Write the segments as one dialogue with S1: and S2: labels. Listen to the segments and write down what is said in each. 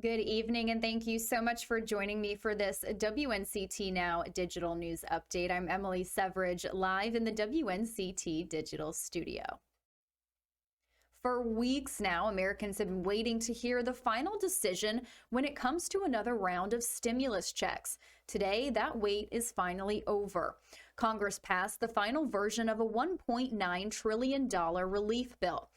S1: Good evening, and thank you so much for joining me for this WNCT Now digital news update. I'm Emily Severidge, live in the WNCT digital studio. For weeks now, Americans have been waiting to hear the final decision when it comes to another round of stimulus checks. Today, that wait is finally over. Congress passed the final version of a $1.9 trillion relief bill.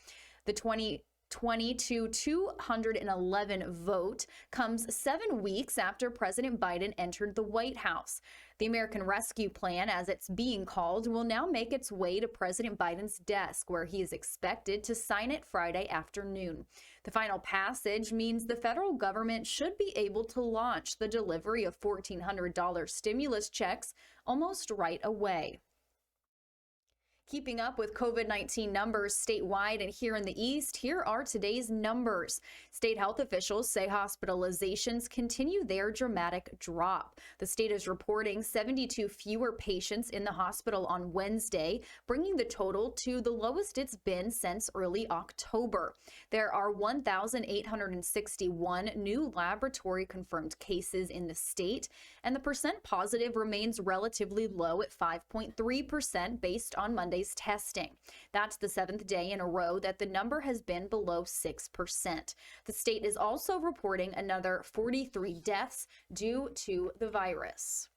S1: The 20-211 vote comes 7 weeks after President Biden entered the White House. The American Rescue Plan, as it's being called, will now make its way to President Biden's desk, where he is expected to sign it Friday afternoon. The final passage means the federal government should be able to launch the delivery of $1,400 stimulus checks almost right away. Keeping up with COVID-19 numbers statewide and here in the East, here are today's numbers. State health officials say hospitalizations continue their dramatic drop. The state is reporting 72 fewer patients in the hospital on Wednesday, bringing the total to the lowest it's been since early October. There are 1,861 new laboratory confirmed cases in the state, and the percent positive remains relatively low at 5.3% based on Monday's testing. That's the 7th day in a row that the number has been below 6%. The state is also reporting another 43 deaths due to the virus.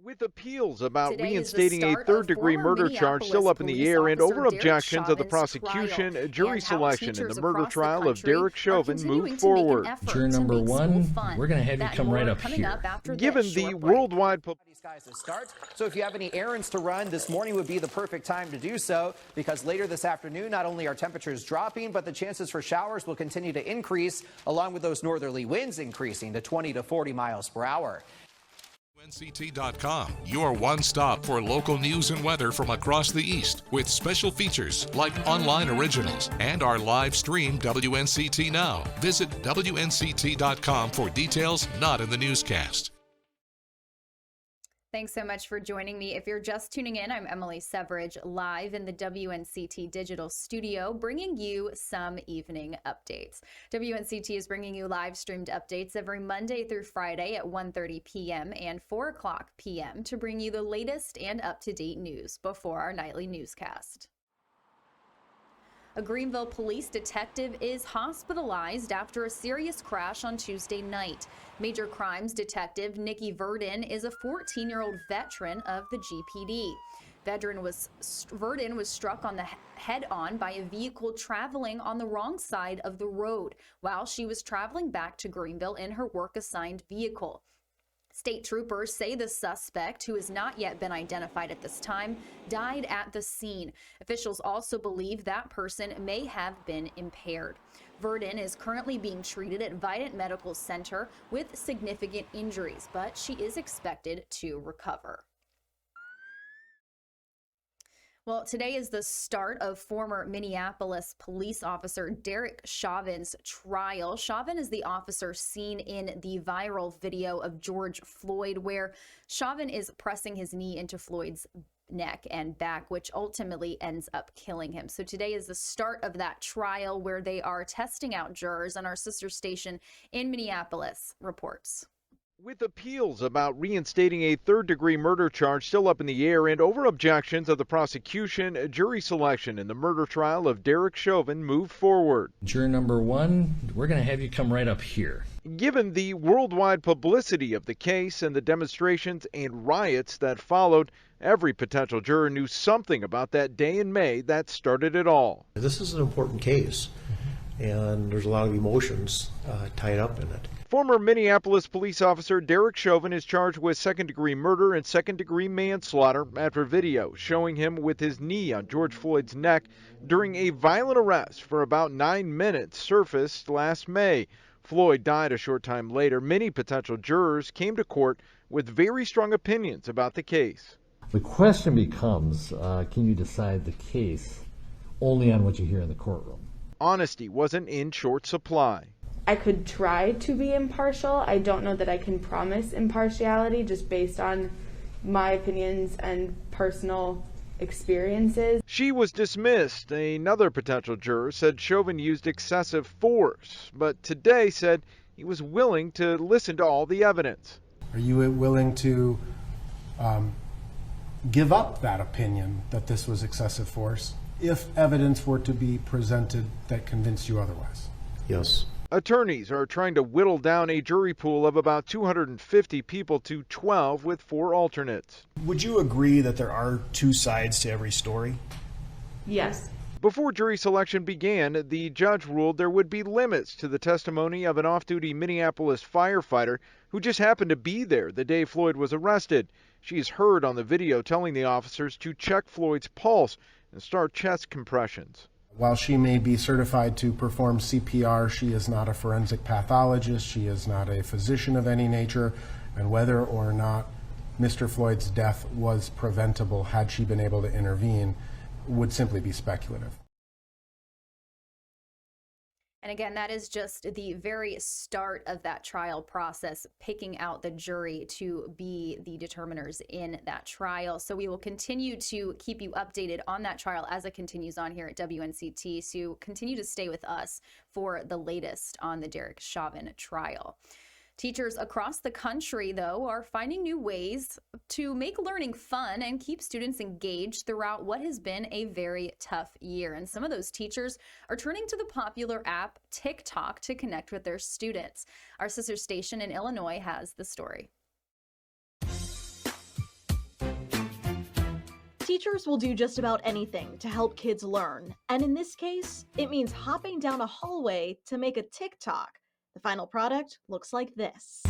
S2: With appeals about reinstating a third-degree murder charge still up in the air and over objections of the prosecution, jury selection in the murder trial of Derek Chauvin moved forward.
S3: Juror number one, we're going to have you come right up here.
S2: Given the worldwide
S4: skies to start. So if you have any errands to run, this morning would be the perfect time to do so, because later this afternoon, not only are temperatures dropping, but the chances for showers will continue to increase, along with those northerly winds increasing to 20 to 40 miles per hour.
S5: WNCT.com, your one stop for local news and weather from across the East, with special features like online originals and our live stream WNCT Now. Visit WNCT.com for details not in the newscast.
S1: Thanks so much for joining me. If you're just tuning in, I'm Emily Severidge, live in the WNCT digital studio, bringing you some evening updates. WNCT is bringing you live streamed updates every Monday through Friday at 1:30 p.m. and 4 o'clock p.m. to bring you the latest and up-to-date news before our nightly newscast. A Greenville police detective is hospitalized after a serious crash on Tuesday night. Major crimes detective Nikki Verdin is a 14-year-old veteran of the GPD. Verdin was struck on the head-on by a vehicle traveling on the wrong side of the road while she was traveling back to Greenville in her work-assigned vehicle. State troopers say the suspect, who has not yet been identified at this time, died at the scene. Officials also believe that person may have been impaired. Verdin is currently being treated at Vidant Medical Center with significant injuries, but she is expected to recover. Well, today is the start of former Minneapolis police officer Derek Chauvin's trial. Chauvin is the officer seen in the viral video of George Floyd, where Chauvin is pressing his knee into Floyd's neck and back, which ultimately ends up killing him. So today is the start of that trial where they are testing out jurors, and our sister station in Minneapolis reports.
S2: With appeals about reinstating a third-degree murder charge still up in the air and over objections of the prosecution, jury selection in the murder trial of Derek Chauvin moved forward.
S3: Juror number one, we're going to have you come right up here.
S2: Given the worldwide publicity of the case and the demonstrations and riots that followed, every potential juror knew something about that day in May that started it all.
S6: This is an important case, and there's a lot of emotions tied up in it.
S2: Former Minneapolis police officer Derek Chauvin is charged with second-degree murder and second-degree manslaughter after video showing him with his knee on George Floyd's neck during a violent arrest for about 9 minutes surfaced last May. Floyd died a short time later. Many potential jurors came to court with very strong opinions about the case.
S7: The question becomes, can you decide the case only on what you hear in the courtroom?
S2: Honesty wasn't in short supply.
S8: I could try to be impartial. I don't know that I can promise impartiality just based on my opinions and personal experiences.
S2: She was dismissed. Another potential juror said Chauvin used excessive force, but today said he was willing to listen to all the evidence.
S9: Are you willing to give up that opinion that this was excessive force if evidence were to be presented that convinced you otherwise?
S6: Yes.
S2: Attorneys are trying to whittle down a jury pool of about 250 people to 12 with 4 alternates.
S10: Would you agree that there are 2 sides to every story?
S8: Yes.
S2: Before jury selection began, the judge ruled there would be limits to the testimony of an off-duty Minneapolis firefighter who just happened to be there the day Floyd was arrested. She is heard on the video telling the officers to check Floyd's pulse and start chest compressions.
S9: While she may be certified to perform CPR, she is not a forensic pathologist, she is not a physician of any nature, and whether or not Mr. Floyd's death was preventable had she been able to intervene would simply be speculative.
S1: And again, that is just the very start of that trial process, picking out the jury to be the determiners in that trial. So we will continue to keep you updated on that trial as it continues on here at WNCT. So continue to stay with us for the latest on the Derek Chauvin trial. Teachers across the country, though, are finding new ways to make learning fun and keep students engaged throughout what has been a very tough year. And some of those teachers are turning to the popular app TikTok to connect with their students. Our sister station in Illinois has the story.
S11: Teachers will do just about anything to help kids learn. And in this case, it means hopping down a hallway to make a TikTok. The final product looks like this.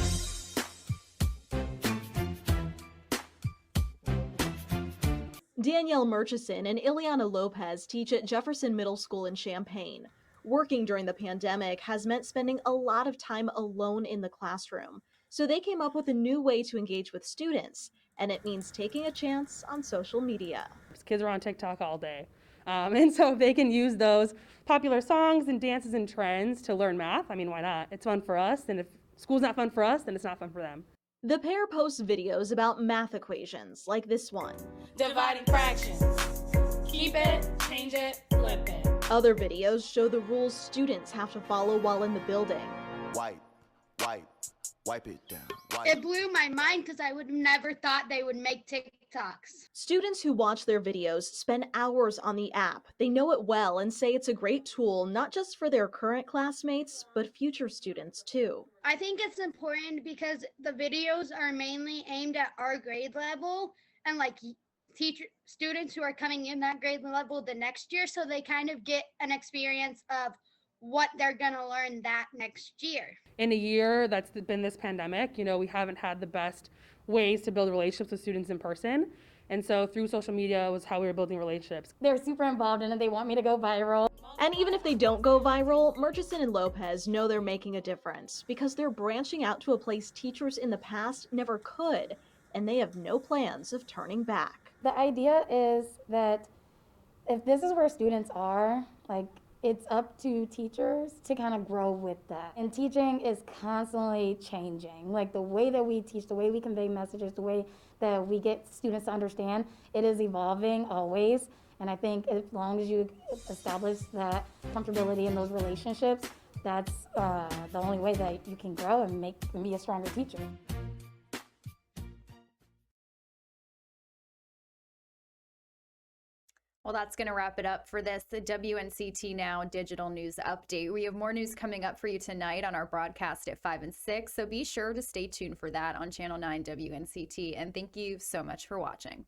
S11: Danielle Murchison and Ileana Lopez teach at Jefferson Middle School in Champaign. Working during the pandemic has meant spending a lot of time alone in the classroom. So they came up with a new way to engage with students, and it means taking a chance on social media.
S12: Kids are on TikTok all day. And so if they can use those popular songs and dances and trends to learn math, I mean, why not? It's fun for us, and if school's not fun for us, then it's not fun for them.
S11: The pair posts videos about math equations, like this one.
S13: Dividing fractions. Keep it, change it, flip it.
S11: Other videos show the rules students have to follow while in the building.
S14: Wipe it down.
S15: It blew my mind because I would have never thought they would make TikToks.
S11: Students who watch their videos spend hours on the app. They know it well and say it's a great tool, not just for their current classmates, but future students too.
S15: I think it's important because the videos are mainly aimed at our grade level and like students who are coming in that grade level the next year, so they kind of get an experience of what they're going to learn that next year.
S12: In a year that's been this pandemic, we haven't had the best ways to build relationships with students in person. And so through social media was how we were building relationships.
S16: They're super involved in it. They want me to go viral.
S11: And even if they don't go viral, Murchison and Lopez know they're making a difference because they're branching out to a place teachers in the past never could, and they have no plans of turning back.
S16: The idea is that if this is where students are, it's up to teachers to kind of grow with that. And teaching is constantly changing. The way that we teach, the way we convey messages, the way that we get students to understand, it is evolving always. And I think as long as you establish that comfortability in those relationships, that's the only way that you can grow and be a stronger teacher.
S1: Well, that's going to wrap it up for this WNCT Now Digital News Update. We have more news coming up for you tonight on our broadcast at 5 and 6, so be sure to stay tuned for that on Channel 9 WNCT. And thank you so much for watching.